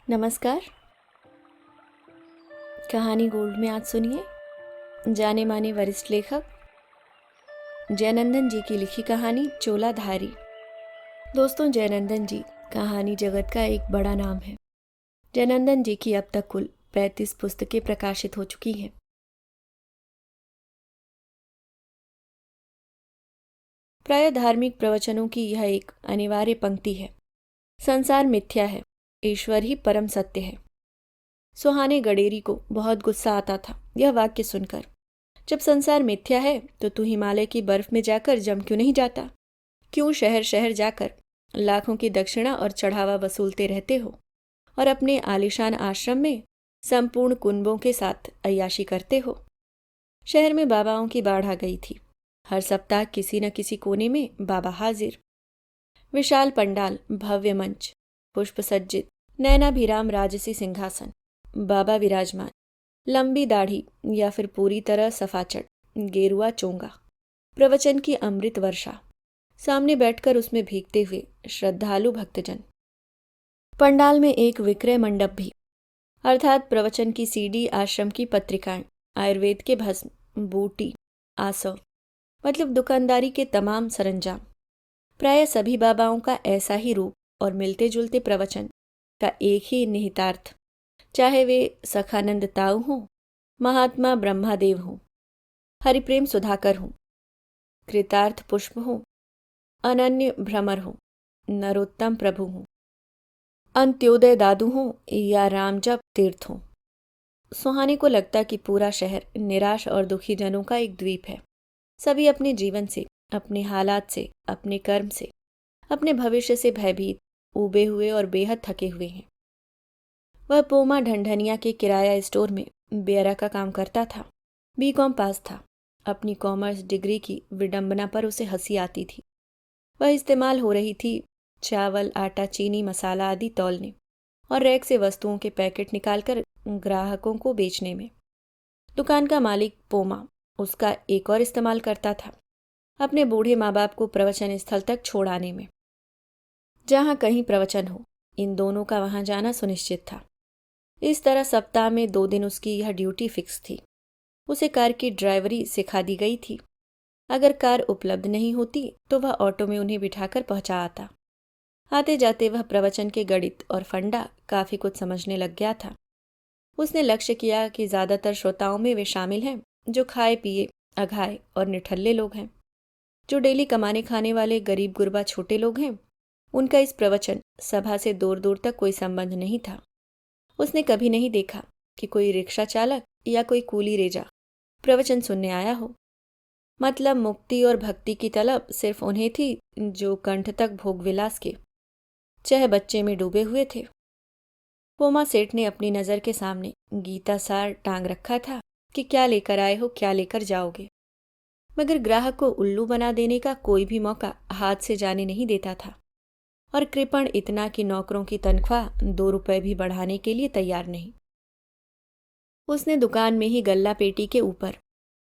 नमस्कार। कहानी गोल्ड में आज सुनिए जाने माने वरिष्ठ लेखक जयनंदन जी की लिखी कहानी चोलाधारी। दोस्तों, जयनंदन जी कहानी जगत का एक बड़ा नाम है। जयनंदन जी की अब तक कुल 35 पुस्तकें प्रकाशित हो चुकी हैं। प्राय धार्मिक प्रवचनों की यह एक अनिवार्य पंक्ति है। संसार मिथ्या है, ईश्वर ही परम सत्य है। सुहाने गडेरी को बहुत गुस्सा आता था यह वाक्य सुनकर। जब संसार मिथ्या है तो तू हिमालय की बर्फ में जाकर जम क्यों नहीं जाता? क्यों शहर शहर जाकर लाखों की दक्षिणा और चढ़ावा वसूलते रहते हो और अपने आलीशान आश्रम में संपूर्ण कुंबों के साथ अय्याशी करते हो? शहर में बाबाओं की बाढ़ आ गई थी। हर सप्ताह किसी न किसी कोने में बाबा हाजिर। विशाल पंडाल, भव्य मंच, पुष्प सज्जित, नयनाभिराम राजसी सिंहासन, बाबा विराजमान, लंबी दाढ़ी या फिर पूरी तरह सफाचट, गेरुआ चोंगा, प्रवचन की अमृत वर्षा, सामने बैठकर उसमें भीगते हुए श्रद्धालु भक्तजन। पंडाल में एक विक्रय मंडप भी, अर्थात प्रवचन की सीडी, आश्रम की पत्रिकाएं, आयुर्वेद के भस्म, बूटी, आसव, मतलब दुकानदारी के तमाम सरंजाम। प्राय सभी बाबाओं का ऐसा ही रूप और मिलते जुलते प्रवचन का एक ही निहितार्थ, चाहे वे सखानंद ताऊ हों, महात्मा ब्रह्मादेव हों, हरिप्रेम सुधाकर हों, कृतार्थ पुष्प हों, अनन्य भ्रमर हों, नरोत्तम प्रभु हों, अंत्योदय दादू हों या रामजप तीर्थ हों। सुहाने को लगता कि पूरा शहर निराश और दुखी जनों का एक द्वीप है। सभी अपने जीवन से, अपने हालात से, अपने कर्म से, अपने भविष्य से भयभीत, ऊबे हुए और बेहद थके हुए हैं। वह पोमा ढंढनिया के किराया स्टोर में बेयरा का काम करता था। बीकॉम पास था। अपनी कॉमर्स डिग्री की विडंबना पर उसे हंसी आती थी। वह इस्तेमाल हो रही थी चावल, आटा, चीनी, मसाला आदि तौलने और रैक से वस्तुओं के पैकेट निकालकर ग्राहकों को बेचने में। दुकान का मालिक पोमा उसका एक और इस्तेमाल करता था, अपने बूढ़े माँ बाप को प्रवचन स्थल तक छोड़ आने में। जहाँ कहीं प्रवचन हो, इन दोनों का वहां जाना सुनिश्चित था। इस तरह सप्ताह में 2 दिन उसकी यह ड्यूटी फिक्स थी। उसे कार की ड्राइवरी सिखा दी गई थी। अगर कार उपलब्ध नहीं होती तो वह ऑटो में उन्हें बिठाकर पहुंचा आता। आते जाते वह प्रवचन के गणित और फंडा काफी कुछ समझने लग गया था। उसने लक्ष्य किया कि ज्यादातर श्रोताओं में वे शामिल हैं जो खाए पिए, अघाए और निठल्ले लोग हैं। जो डेली कमाने खाने वाले गरीब गुरबा छोटे लोग हैं, उनका इस प्रवचन सभा से दूर दूर तक कोई संबंध नहीं था। उसने कभी नहीं देखा कि कोई रिक्शा चालक या कोई कूली रेजा प्रवचन सुनने आया हो। मतलब मुक्ति और भक्ति की तलब सिर्फ उन्हें थी जो कंठ तक भोग विलास के चाहे बच्चे में डूबे हुए थे। पोमा सेठ ने अपनी नज़र के सामने गीता सार टांग रखा था कि क्या लेकर आए हो, क्या लेकर जाओगे, मगर ग्राहक को उल्लू बना देने का कोई भी मौका हाथ से जाने नहीं देता था। और कृपण इतना कि नौकरों की तनख्वाह 2 रुपए भी बढ़ाने के लिए तैयार नहीं। उसने दुकान में ही गल्ला पेटी के ऊपर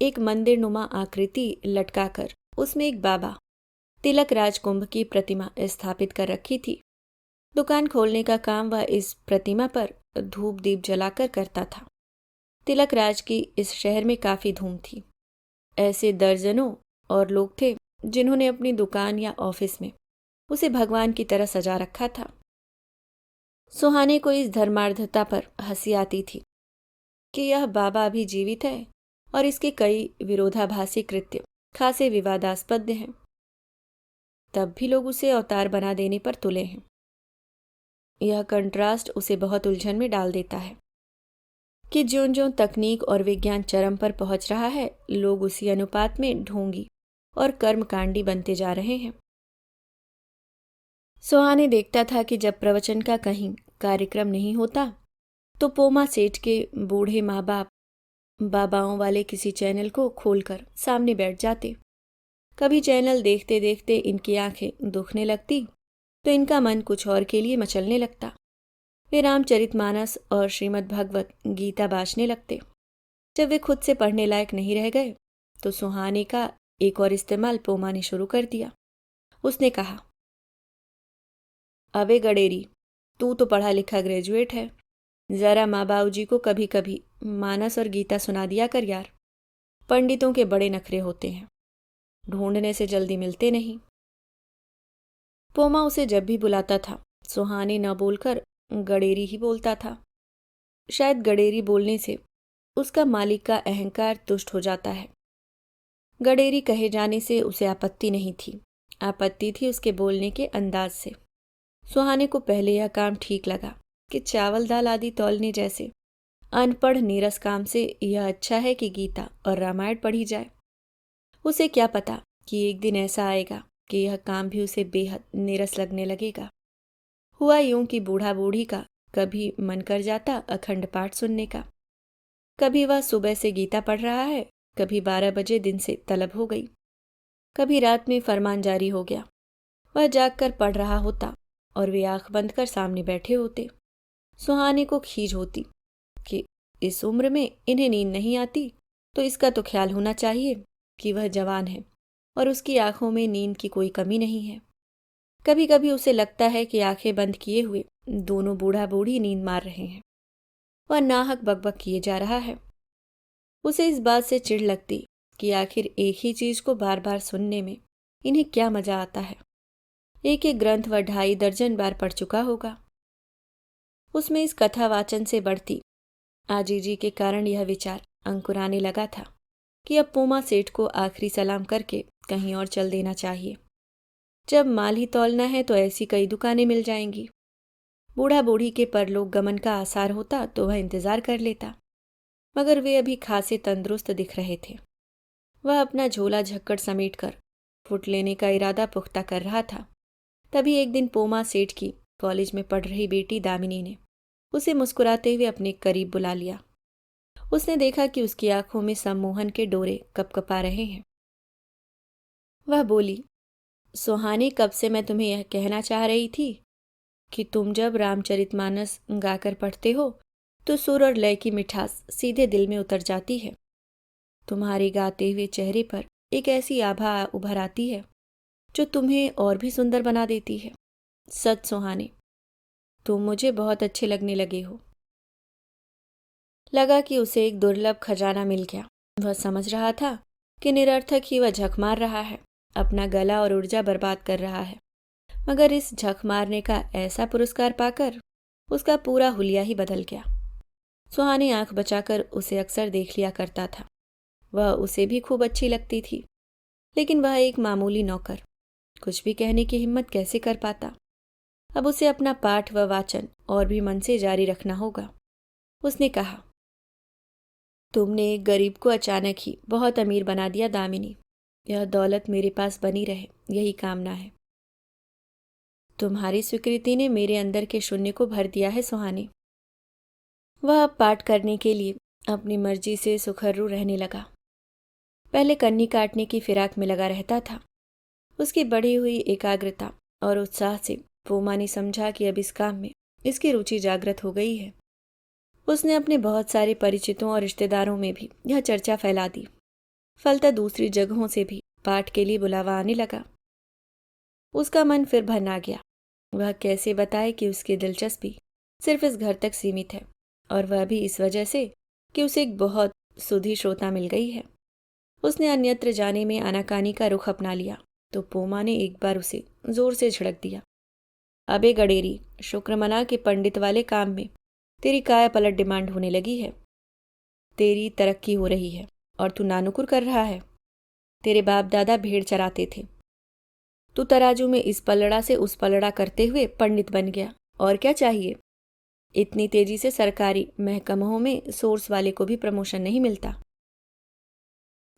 एक मंदिर नुमा आकृति लटकाकर उसमें एक बाबा तिलक राज कुंभ की प्रतिमा स्थापित कर रखी थी। दुकान खोलने का काम वह इस प्रतिमा पर धूप दीप जलाकर करता था। तिलक राज की इस शहर में काफी धूम थी। ऐसे दर्जनों और लोग थे जिन्होंने अपनी दुकान या ऑफिस में उसे भगवान की तरह सजा रखा था। सुहाने को इस धर्मार्धता पर हंसी आती थी कि यह बाबा अभी जीवित है और इसके कई विरोधाभासी कृत्य खासे विवादास्पद हैं। तब भी लोग उसे अवतार बना देने पर तुले हैं। यह कंट्रास्ट उसे बहुत उलझन में डाल देता है कि ज्यों ज्यों तकनीक और विज्ञान चरम पर पहुंच रहा है, लोग उसी अनुपात में ढोंगी और कर्मकांडी बनते जा रहे हैं। सुहाने देखता था कि जब प्रवचन का कहीं कार्यक्रम नहीं होता तो पोमा सेठ के बूढ़े माँ बाप बाबाओं वाले किसी चैनल को खोलकर सामने बैठ जाते। कभी चैनल देखते देखते इनकी आंखें दुखने लगती तो इनका मन कुछ और के लिए मचलने लगता। वे रामचरितमानस और श्रीमद् भगवत गीता बाँचने लगते। जब वे खुद से पढ़ने लायक नहीं रह गए तो सुहाने का एक और इस्तेमाल पोमा ने शुरू कर दिया। उसने कहा, अबे गडेरी, तू तो पढ़ा लिखा ग्रेजुएट है, जरा माँ बाबूजी को कभी कभी मानस और गीता सुना दिया कर यार। पंडितों के बड़े नखरे होते हैं, ढूंढने से जल्दी मिलते नहीं। पोमा उसे जब भी बुलाता था सुहाने न बोलकर गडेरी ही बोलता था। शायद गडेरी बोलने से उसका मालिक का अहंकार तुष्ट हो जाता है। गडेरी कहे जाने से उसे आपत्ति नहीं थी, आपत्ति थी उसके बोलने के अंदाज से। सुहाने को पहले यह काम ठीक लगा कि चावल दाल आदि तौलने जैसे अनपढ़ नीरस काम से यह अच्छा है कि गीता और रामायण पढ़ी जाए। उसे क्या पता कि एक दिन ऐसा आएगा कि यह काम भी उसे बेहद नीरस लगने लगेगा। हुआ यूं कि बूढ़ा बूढ़ी का कभी मन कर जाता अखंड पाठ सुनने का। कभी वह सुबह से गीता पढ़ रहा है, कभी 12 बजे दिन से तलब हो गई, कभी रात में फरमान जारी हो गया। वह जाग कर पढ़ रहा होता और वे आंख बंद कर सामने बैठे होते। सुहाने को खीज होती कि इस उम्र में इन्हें नींद नहीं आती, तो इसका तो ख्याल होना चाहिए कि वह जवान है और उसकी आंखों में नींद की कोई कमी नहीं है। कभी कभी उसे लगता है कि आंखें बंद किए हुए दोनों बूढ़ा बूढ़ी नींद मार रहे हैं। वह नाहक बकबक किए जा रहा है। उसे इस बात से चिढ़ लगती कि आखिर एक ही चीज को बार बार सुनने में इन्हें क्या मजा आता है। एक एक ग्रंथ वह 2.5 दर्जन बार पढ़ चुका होगा। उसमें इस कथा वाचन से बढ़ती आजीजी के कारण यह विचार अंकुराने लगा था कि अब पोमा सेठ को आखिरी सलाम करके कहीं और चल देना चाहिए। जब माल ही तौलना है तो ऐसी कई दुकानें मिल जाएंगी। बूढ़ा बूढ़ी के परलोक गमन का आसार होता तो वह इंतजार कर लेता, मगर वे अभी खासे तंदुरुस्त दिख रहे थे। वह अपना झोला झक्कड़ समेटकर फुट लेने का इरादा पुख्ता कर रहा था। तभी एक दिन पोमा सेठ की कॉलेज में पढ़ रही बेटी दामिनी ने उसे मुस्कुराते हुए अपने करीब बुला लिया। उसने देखा कि उसकी आंखों में सम्मोहन के डोरे कपकपा रहे हैं। वह बोली, सुहाने, कब से मैं तुम्हें यह कहना चाह रही थी कि तुम जब रामचरितमानस गाकर पढ़ते हो तो सुर और लय की मिठास सीधे दिल में उतर जाती है। तुम्हारे गाते हुए चेहरे पर एक ऐसी आभा उभर आती है जो तुम्हें और भी सुंदर बना देती है। सच सुहाने, तुम मुझे बहुत अच्छे लगने लगे हो। लगा कि उसे एक दुर्लभ खजाना मिल गया। वह समझ रहा था कि निरर्थक ही वह झक मार रहा है, अपना गला और ऊर्जा बर्बाद कर रहा है, मगर इस झक मारने का ऐसा पुरस्कार पाकर उसका पूरा हुलिया ही बदल गया। सुहाने आंख बचाकर उसे अक्सर देख लिया करता था। वह उसे भी खूब अच्छी लगती थी, लेकिन वह एक मामूली नौकर कुछ भी कहने की हिम्मत कैसे कर पाता। अब उसे अपना पाठ व वाचन और भी मन से जारी रखना होगा। उसने कहा, तुमने एक गरीब को अचानक ही बहुत अमीर बना दिया दामिनी। यह दौलत मेरे पास बनी रहे, यही कामना है। तुम्हारी स्वीकृति ने मेरे अंदर के शून्य को भर दिया है सुहाने। वह अब पाठ करने के लिए अपनी मर्जी से सुखर्रू रहने लगा। पहले कन्नी काटने की फिराक में लगा रहता था। उसकी बढ़ी हुई एकाग्रता और उत्साह से पोमा ने समझा कि अब इस काम में इसकी रुचि जागृत हो गई है। उसने अपने बहुत सारे परिचितों और रिश्तेदारों में भी यह चर्चा फैला दी। फलतः दूसरी जगहों से भी पाठ के लिए बुलावा आने लगा। उसका मन फिर भन आ गया। वह कैसे बताए कि उसकी दिलचस्पी सिर्फ इस घर तक सीमित है, और वह भी इस वजह से कि उसे एक बहुत सुधी श्रोता मिल गई है। उसने अन्यत्र जाने में आनाकानी का रुख अपना लिया तो पोमा ने एक बार उसे जोर से झिड़क दिया। अबे गडेरी, शुक्र मना के पंडित वाले काम में तेरी काया पलट डिमांड होने लगी है। तेरी तरक्की हो रही है और तू नानुकुर कर रहा है। तेरे बाप दादा भेड़ चराते थे, तू तराजू में इस पलड़ा से उस पलड़ा करते हुए पंडित बन गया। और क्या चाहिए? इतनी तेजी से सरकारी महकमों में सोर्स वाले को भी प्रमोशन नहीं मिलता।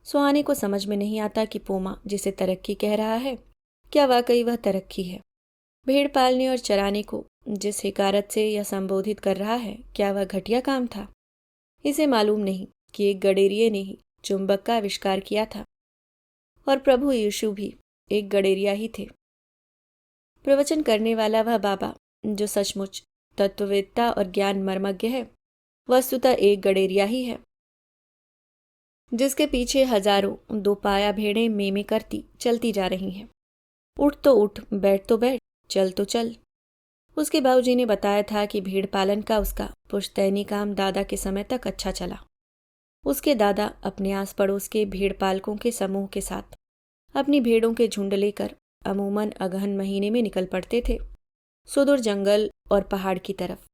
सुहाने को समझ में नहीं आता कि पोमा जिसे तरक्की कह रहा है, क्या वाकई वह तरक्की है? भेड़ पालने और चराने को जिस हिकारत से यह संबोधित कर रहा है, क्या वह घटिया काम था? इसे मालूम नहीं कि एक गडेरिये ने ही चुंबक का आविष्कार किया था, और प्रभु यीशु भी एक गडेरिया ही थे। प्रवचन करने वाला वह बाबा जो सचमुच तत्ववेत्ता और ज्ञान मर्मज्ञ है, वस्तुतः एक गडेरिया ही है, जिसके पीछे हजारों दो पाया भेड़ें मेमे करती चलती जा रही हैं। उठ तो उठ, बैठ तो बैठ, चल तो चल। उसके बाबूजी ने बताया था कि भेड़ पालन का उसका पुश्तैनी काम दादा के समय तक अच्छा चला। उसके दादा अपने आस पड़ोस के भेड़ पालकों के समूह के साथ अपनी भेड़ों के झुंड लेकर अमूमन अगहन महीने में निकल पड़ते थे, सुदूर जंगल और पहाड़ की तरफ।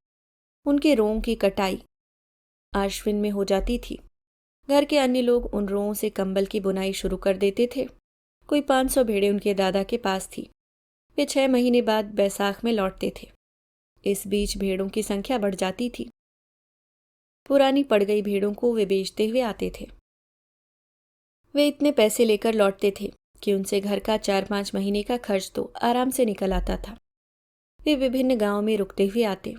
उनके रोंग की कटाई आश्विन में हो जाती थी। घर के अन्य लोग उन रोंों से कंबल की बुनाई शुरू कर देते थे। कोई 500 भेड़ें उनके दादा के पास थी। वे 6 महीने बाद बैसाख में लौटते थे। इस बीच भेड़ों की संख्या बढ़ जाती थी। पुरानी पड़ गई भेड़ों को वे बेचते हुए आते थे। वे इतने पैसे लेकर लौटते थे कि उनसे घर का 4-5 महीने का खर्च तो आराम से निकल आता था। वे विभिन्न गांवों में रुकते हुए आते।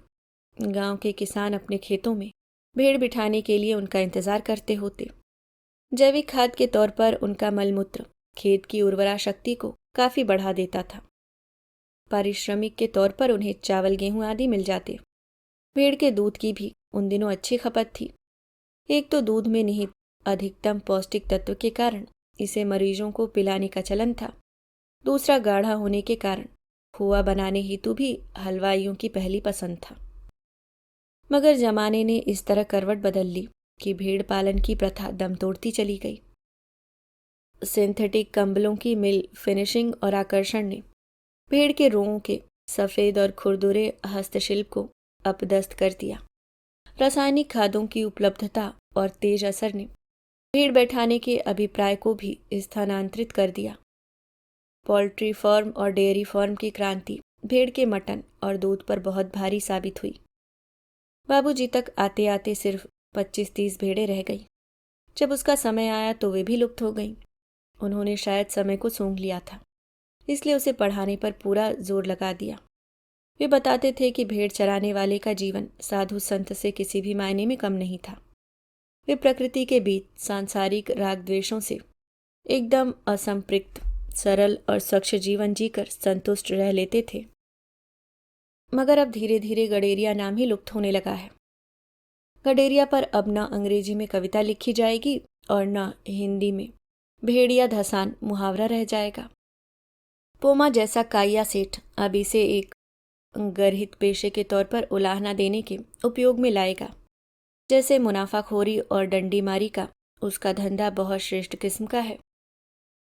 गांव के किसान अपने खेतों में भेड़ बिठाने के लिए उनका इंतजार करते होते। जैविक खाद के तौर पर उनका मलमूत्र खेत की उर्वरा शक्ति को काफी बढ़ा देता था। पारिश्रमिक के तौर पर उन्हें चावल गेहूं आदि मिल जाते। भेड़ के दूध की भी उन दिनों अच्छी खपत थी। एक तो दूध में निहित अधिकतम पौष्टिक तत्व के कारण इसे मरीजों को पिलाने का चलन था। दूसरा, गाढ़ा होने के कारण खोआ बनाने हेतु भी हलवाइयों की पहली पसंद था। मगर जमाने ने इस तरह करवट बदल ली कि भेड़ पालन की प्रथा दम तोड़ती चली गई। सिंथेटिक कंबलों की मिल फिनिशिंग और आकर्षण ने भेड़ के रोंों के सफ़ेद और खुरदुरे हस्तशिल्प को अपदस्त कर दिया। रासायनिक खादों की उपलब्धता और तेज असर ने भेड़ बैठाने के अभिप्राय को भी स्थानांतरित कर दिया। पोल्ट्री फार्म और डेयरी फार्म की क्रांति भेड़ के मटन और दूध पर बहुत भारी साबित हुई। बाबूजी तक आते आते सिर्फ 25-30 भेड़ें रह गई। जब उसका समय आया तो वे भी लुप्त हो गईं। उन्होंने शायद समय को सूंघ लिया था, इसलिए उसे पढ़ाने पर पूरा जोर लगा दिया। वे बताते थे कि भेड़ चराने वाले का जीवन साधु संत से किसी भी मायने में कम नहीं था। वे प्रकृति के बीच सांसारिक राग द्वेषों से एकदम असंपृक्त, सरल और स्वच्छ जीवन जीकर संतुष्ट रह लेते थे। मगर अब धीरे धीरे गडेरिया नाम ही लुप्त होने लगा है। गडेरिया पर अब न अंग्रेजी में कविता लिखी जाएगी और न हिंदी में भेड़िया धसान मुहावरा रह जाएगा। पोमा जैसा काया सेठ अब इसे एक गर्हित पेशे के तौर पर उलाहना देने के उपयोग में लाएगा। जैसे मुनाफाखोरी और डंडी मारी का उसका धंधा बहुत श्रेष्ठ किस्म का है।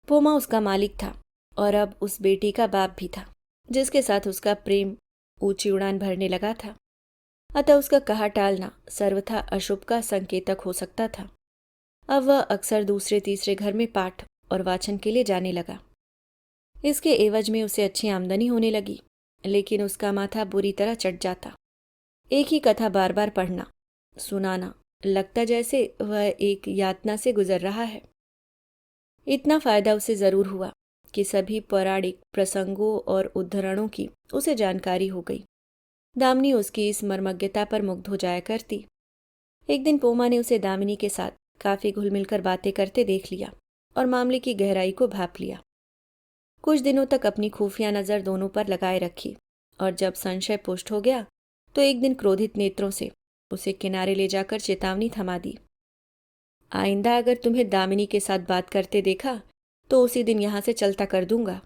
पोमा उसका मालिक था और अब उस बेटी का बाप भी था जिसके साथ उसका प्रेम ऊंची उड़ान भरने लगा था। अतः उसका कहा टालना सर्वथा अशुभ का संकेतक हो सकता था। अब वह अक्सर दूसरे तीसरे घर में पाठ और वाचन के लिए जाने लगा। इसके एवज में उसे अच्छी आमदनी होने लगी, लेकिन उसका माथा बुरी तरह चढ़ जाता। एक ही कथा बार बार पढ़ना, सुनाना, लगता जैसे वह एक यातना से गुजर रहा है। इतना फायदा उसे जरूर हुआ कि सभी पौराणिक प्रसंगों और उद्धरणों की उसे जानकारी हो गई। दामिनी उसकी इस मर्मज्ञता पर मुग्ध हो जाया करती। एक दिन पोमा ने उसे दामिनी के साथ काफी घुल मिलकर बातें करते देख लिया और मामले की गहराई को भांप लिया। कुछ दिनों तक अपनी खुफिया नजर दोनों पर लगाए रखी और जब संशय पुष्ट हो गया तो एक दिन क्रोधित नेत्रों से उसे किनारे ले जाकर चेतावनी थमा दी। आइंदा अगर तुम्हें दामिनी के साथ बात करते देखा तो उसी दिन यहां से चलता कर दूंगा।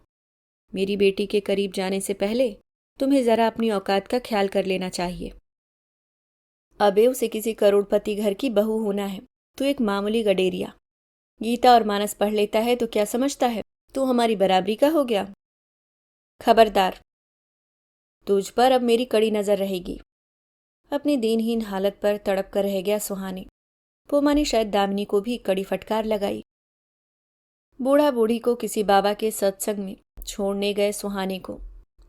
मेरी बेटी के करीब जाने से पहले तुम्हें जरा अपनी औकात का ख्याल कर लेना चाहिए। अबे उसे किसी करोड़पति घर की बहू होना है, तू एक मामूली गडेरिया। गीता और मानस पढ़ लेता है तो क्या समझता है तू हमारी बराबरी का हो गया। खबरदार, तुझ पर अब मेरी कड़ी नजर रहेगी। अपनी दीनहीन हालत पर तड़प कर रह गया सुहाने। पोमा ने शायद दामिनी को भी कड़ी फटकार लगाई। बूढ़ा बूढ़ी को किसी बाबा के सत्संग में छोड़ने गए सुहाने को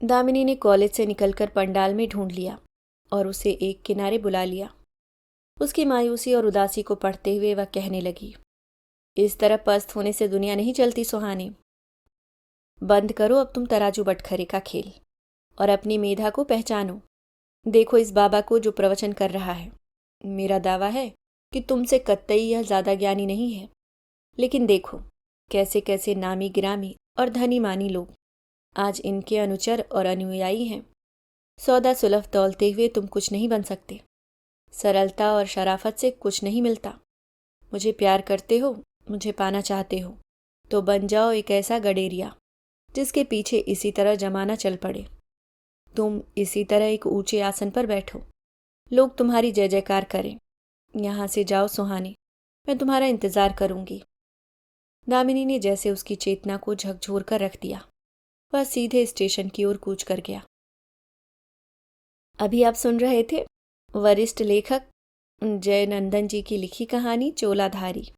दामिनी ने कॉलेज से निकलकर पंडाल में ढूंढ लिया और उसे एक किनारे बुला लिया। उसकी मायूसी और उदासी को पढ़ते हुए वह कहने लगी, इस तरह पस्त होने से दुनिया नहीं चलती सुहाने। बंद करो अब तुम तराजू बटखरे का खेल और अपनी मेधा को पहचानो। देखो इस बाबा को जो प्रवचन कर रहा है। मेरा दावा है कि तुमसे कतई यह ज्यादा ज्ञानी नहीं है, लेकिन देखो कैसे कैसे नामी गिरामी और धनी मानी लोग आज इनके अनुचर और अनुयायी हैं। सौदा सुलभ तौलते हुए तुम कुछ नहीं बन सकते। सरलता और शराफत से कुछ नहीं मिलता। मुझे प्यार करते हो, मुझे पाना चाहते हो तो बन जाओ एक ऐसा गडेरिया जिसके पीछे इसी तरह जमाना चल पड़े। तुम इसी तरह एक ऊंचे आसन पर बैठो, लोग तुम्हारी जय जयकार करें। यहां से जाओ सुहाने, मैं तुम्हारा इंतजार करूंगी। दामिनी ने जैसे उसकी चेतना को झकझोर कर रख दिया। वह सीधे स्टेशन की ओर कूच कर गया। अभी आप सुन रहे थे वरिष्ठ लेखक जयनंदन जी की लिखी कहानी चोलाधारी।